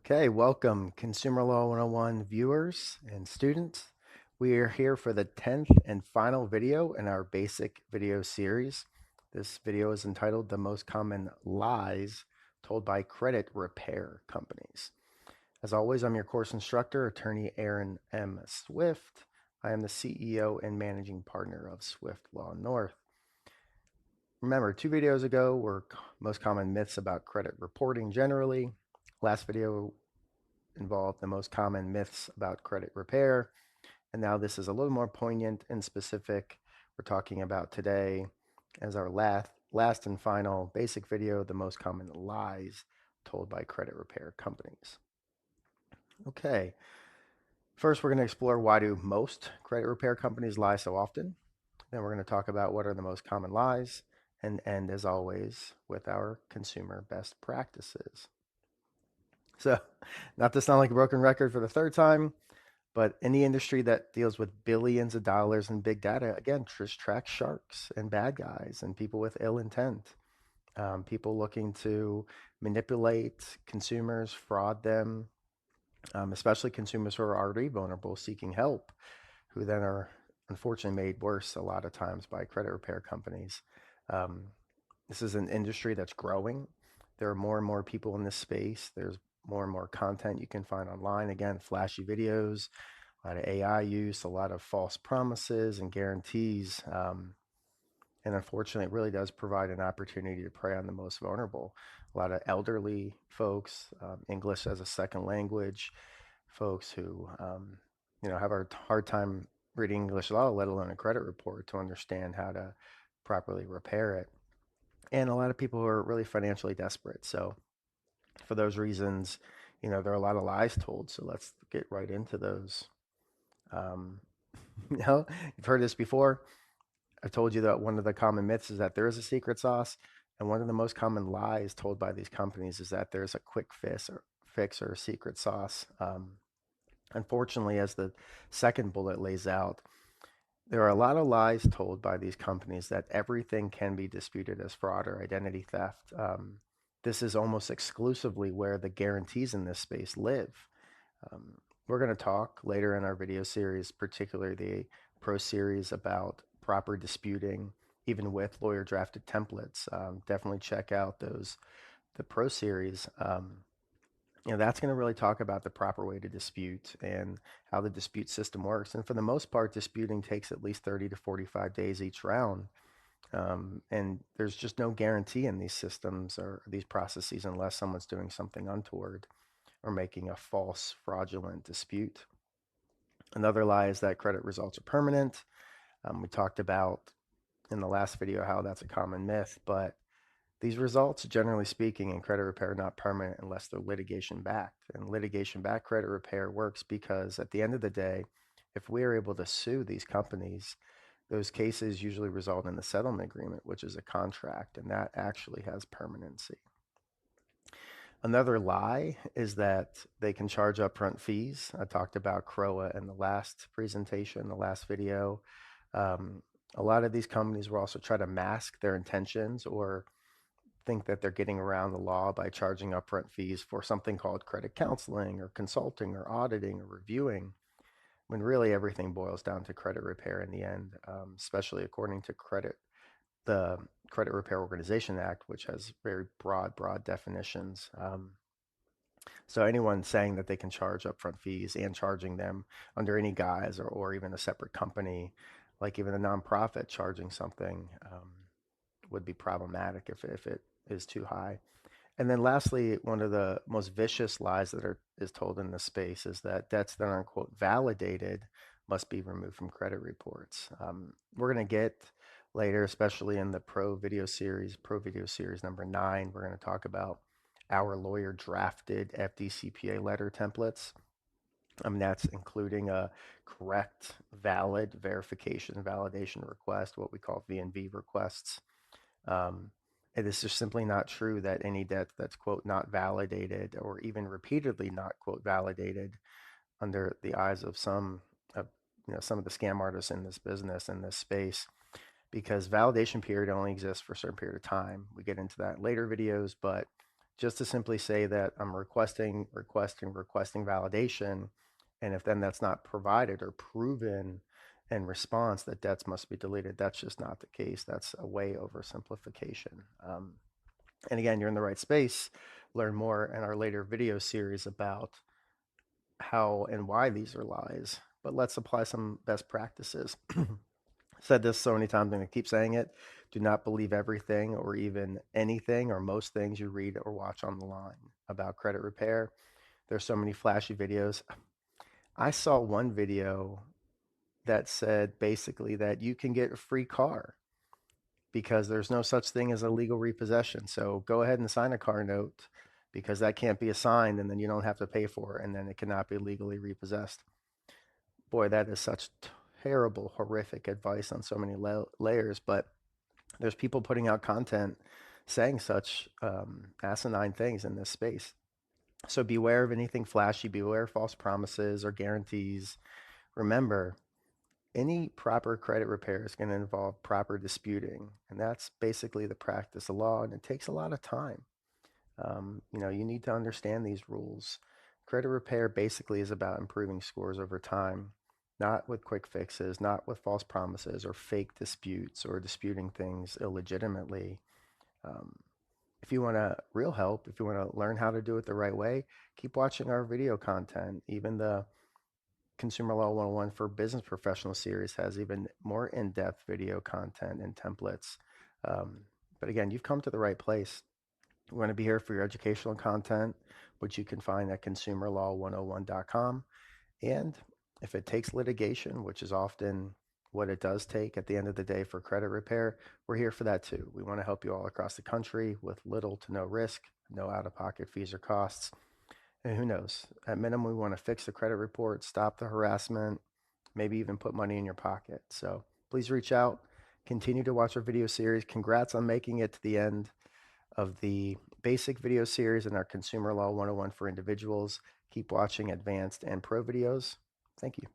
Okay, welcome Consumer Law 101 viewers and students. We are here for the 10th and final video in our basic video series. This video is entitled The Most Common Lies Told by Credit Repair Companies. As always, I'm your course instructor, attorney Aaron M. Swift. I am the CEO and managing partner of Swift Law North. Remember, 2 videos ago were most common myths about credit reporting generally. Last video involved the most common myths about credit repair. And now this is a little more poignant and specific. We're talking about today as our last and final basic video, the most common lies told by credit repair companies. Okay, first we're going to explore why do most credit repair companies lie so often. Then we're going to talk about what are the most common lies and end as always with our consumer best practices. So, not to sound like a broken record for the third time, but any industry that deals with billions of dollars in big data, again, just tracks sharks and bad guys and people with ill intent, people looking to manipulate consumers, fraud them, especially consumers who are already vulnerable, seeking help, who then are unfortunately made worse a lot of times by credit repair companies. Um, this is an industry that's growing. There are more and more people in this space. There's more and more content you can find online. Again, flashy videos, a lot of AI use, a lot of false promises and guarantees. And unfortunately, it really does provide an opportunity to prey on the most vulnerable. A lot of elderly folks, English as a second language, folks who have a hard time reading English law, let alone a credit report, to understand how to properly repair it. And a lot of people who are really financially desperate. So for those reasons, there are a lot of lies told. So let's get right into those. Um, you've heard this before. I've told you that one of the common myths is that there is a secret sauce, and one of the most common lies told by these companies is that there's a quick fix or a secret sauce. Unfortunately, as the second bullet lays out, there are a lot of lies told by these companies that everything can be disputed as fraud or identity theft. This is almost exclusively where the guarantees in this space live. Um, we're going to talk later in our video series, particularly the Pro series, about proper disputing, even with lawyer drafted templates. Definitely check out the Pro series. That's going to really talk about the proper way to dispute and how the dispute system works. And for the most part, disputing takes at least 30 to 45 days each round. And there's just no guarantee in these systems or these processes unless someone's doing something untoward or making a false, fraudulent dispute. Another lie is that credit results are permanent. We talked about in the last video how that's a common myth, but these results, generally speaking, in credit repair are not permanent unless they're litigation backed. And litigation backed credit repair works because at the end of the day, if we are able to sue these companies, those cases usually result in a settlement agreement, which is a contract, and that actually has permanency. Another lie is that they can charge upfront fees. I talked about CROA in the last presentation, the last video. Um, a lot of these companies will also try to mask their intentions or think that they're getting around the law by charging upfront fees for something called credit counseling or consulting or auditing or reviewing, when really everything boils down to credit repair in the end, especially according to the Credit Repair Organization Act, which has very broad definitions. So anyone saying that they can charge upfront fees and charging them under any guise or even a separate company, like even a nonprofit charging something, would be problematic if it is too high. And then lastly, one of the most vicious lies is told in this space is that debts that aren't, quote, validated must be removed from credit reports. We're going to get later, especially in the Pro video series number 9, we're going to talk about our lawyer drafted FDCPA letter templates. That's including a correct, valid verification validation request, what we call V&V requests. Um, it is just simply not true that any debt that's, quote, not validated or even repeatedly not, quote, validated under the eyes of some of the scam artists in this business, in this space, because validation period only exists for a certain period of time. We get into that in later videos, but just to simply say that I'm requesting validation, and if then that's not provided or proven in response that debts must be deleted, that's just not the case. That's a way oversimplification. And again, you're in the right space. Learn more in our later video series about how and why these are lies. But let's apply some best practices. Said this so many times, I'm going to keep saying it. Do not believe everything or even anything or most things you read or watch online about credit repair. There's so many flashy videos. I saw one video that said basically that you can get a free car because there's no such thing as a legal repossession. So go ahead and sign a car note because that can't be assigned and then you don't have to pay for it and then it cannot be legally repossessed. Boy, that is such terrible, horrific advice on so many layers. But there's people putting out content saying such asinine things in this space. So beware of anything flashy, beware of false promises or guarantees. Remember, any proper credit repair is going to involve proper disputing, and that's basically the practice of law, and it takes a lot of time. You need to understand these rules. Credit repair basically is about improving scores over time, not with quick fixes, not with false promises or fake disputes or disputing things illegitimately. Um, if you want real help, if you want to learn how to do it the right way, keep watching our video content. Even the Consumer Law 101 for Business Professionals series has even more in-depth video content and templates. But again, you've come to the right place. We want to be here for your educational content, which you can find at consumerlaw101.com. And if it takes litigation, which is often what it does take at the end of the day for credit repair, we're here for that too. We want to help you all across the country with little to no risk, no out-of-pocket fees or costs. And who knows? At minimum, we want to fix the credit report, stop the harassment, maybe even put money in your pocket. So please reach out. Continue to watch our video series. Congrats on making it to the end of the basic video series in our Consumer Law 101 for individuals. Keep watching advanced and pro videos. Thank you.